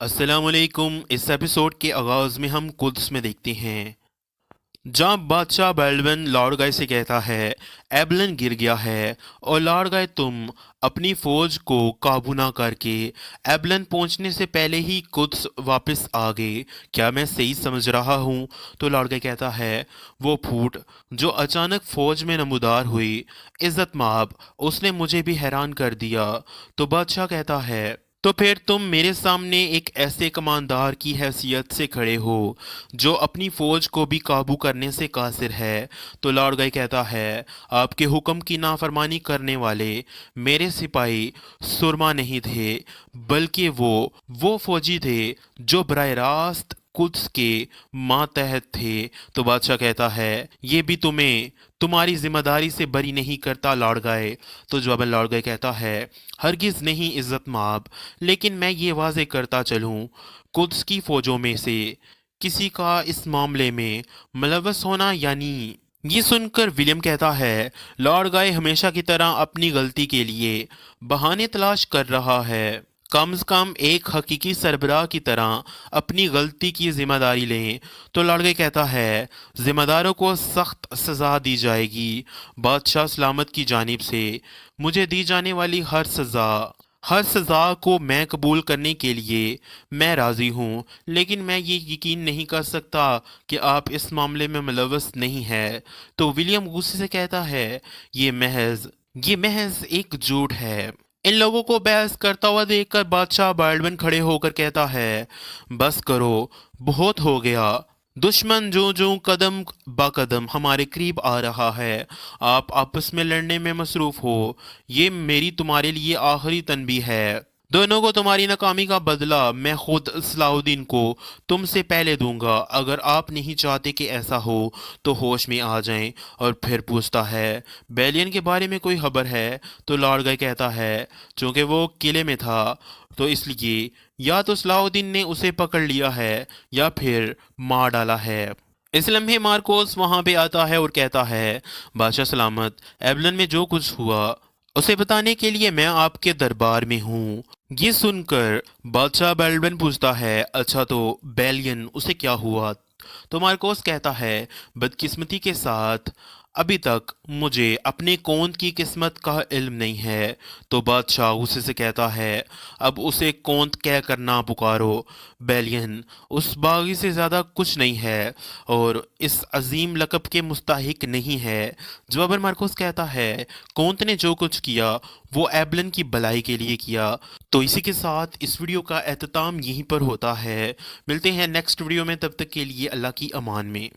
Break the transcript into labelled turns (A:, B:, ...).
A: अस्सलाम वालेकुम। इस एपिसोड के आगाज़ में हम कुद्स में देखते हैं जहाँ बादशाह बेल्वन लॉर्ड गाय से कहता है एबलन गिर गया है और लॉर्ड गाय तुम अपनी फौज को काबू ना करके एबलन पहुंचने से पहले ही कुद्स वापस आ गए। क्या मैं सही समझ रहा हूँ? तो लॉर्ड गाय कहता है वो फूट जो अचानक फौज में नमूदार हुई इज्जत माब उसने मुझे भी हैरान कर दिया। तो बादशाह कहता है तो फिर तुम मेरे सामने एक ऐसे कमांडर की हैसियत से खड़े हो जो अपनी फौज को भी काबू करने से कासिर है। तो लॉर्ड गाय कहता है आपके हुक्म की नाफरमानी करने वाले मेरे सिपाही सुरमा नहीं थे, बल्कि वो फौजी थे जो बराह रास्त कुद्स के मातहत थे। तो बादशाह कहता है ये भी तुम्हें तुम्हारी जिम्मेदारी से बरी नहीं करता लॉर्ड गाय। तो जवाबन लॉर्ड गाय कहता है हरगिज नहीं इज्जत माब, लेकिन मैं ये वाजे करता चलूं कुद्स की फौजों में से किसी का इस मामले में मुलव्वस होना यानी। ये सुनकर विलियम कहता है लॉर्ड गाय हमेशा की तरह अपनी गलती के लिए बहाने तलाश कर रहा है। कम से कम एक हकीकी सरबराह की तरह अपनी गलती की जिम्मेदारी लें। तो लॉर्ड गाय कहता है जिम्मेदारों को सख्त सज़ा दी जाएगी। बादशाह सलामत की जानिब से मुझे दी जाने वाली हर सज़ा को मैं कबूल करने के लिए मैं राज़ी हूँ, लेकिन मैं ये यकीन नहीं कर सकता कि आप इस मामले में मुलव्वस नहीं है। तो विलियम गुस्से से कहता है ये महज एक झूठ है। इन लोगों को बहस करता हुआ देखकर बादशाह बाल्डविन खड़े होकर कहता है बस करो, बहुत हो गया। दुश्मन जो जो कदम ब कदम हमारे करीब आ रहा है, आप आपस में लड़ने में मसरूफ हो। ये मेरी तुम्हारे लिए आखिरी तनबीह है। दोनों को तुम्हारी नाकामी का बदला मैं खुद सलाहुद्दीन को तुमसे पहले दूंगा। अगर आप नहीं चाहते कि ऐसा हो तो होश में आ जाएं। और फिर पूछता है बेलियन के बारे में कोई खबर है? तो लॉर्ड गाय कहता है चूंकि वो किले में था तो इसलिए या तो सलाहुद्दीन ने उसे पकड़ लिया है या फिर मार डाला है। इस लम्हे मार्कोस वहां पे आता है और कहता है बादशाह सलामत, एबलन में जो कुछ हुआ उसे बताने के लिए मैं आपके दरबार में हूँ। ये सुनकर बादशाह बेल्वन पूछता है अच्छा तो बेलियन उसे क्या हुआ? तो मार्कोस कहता है बदकिस्मती के साथ अभी तक मुझे अपने कौन की किस्मत का इल्म नहीं है। तो बादशाह गुस्से से कहता है अब उसे कौन कह कर ना पुकारो। बेलियन उस बागी से ज़्यादा कुछ नहीं है और इस अजीम लकब के मुस्ताहिक नहीं है। जवाबन मार्कोस कहता है कौंत ने जो कुछ किया वो एबलन की भलाई के लिए किया। तो इसी के साथ इस वीडियो का एहतमाम यहीं पर होता है। मिलते हैं नेक्स्ट वीडियो में, तब तक के लिए अल्लाह की अमान में।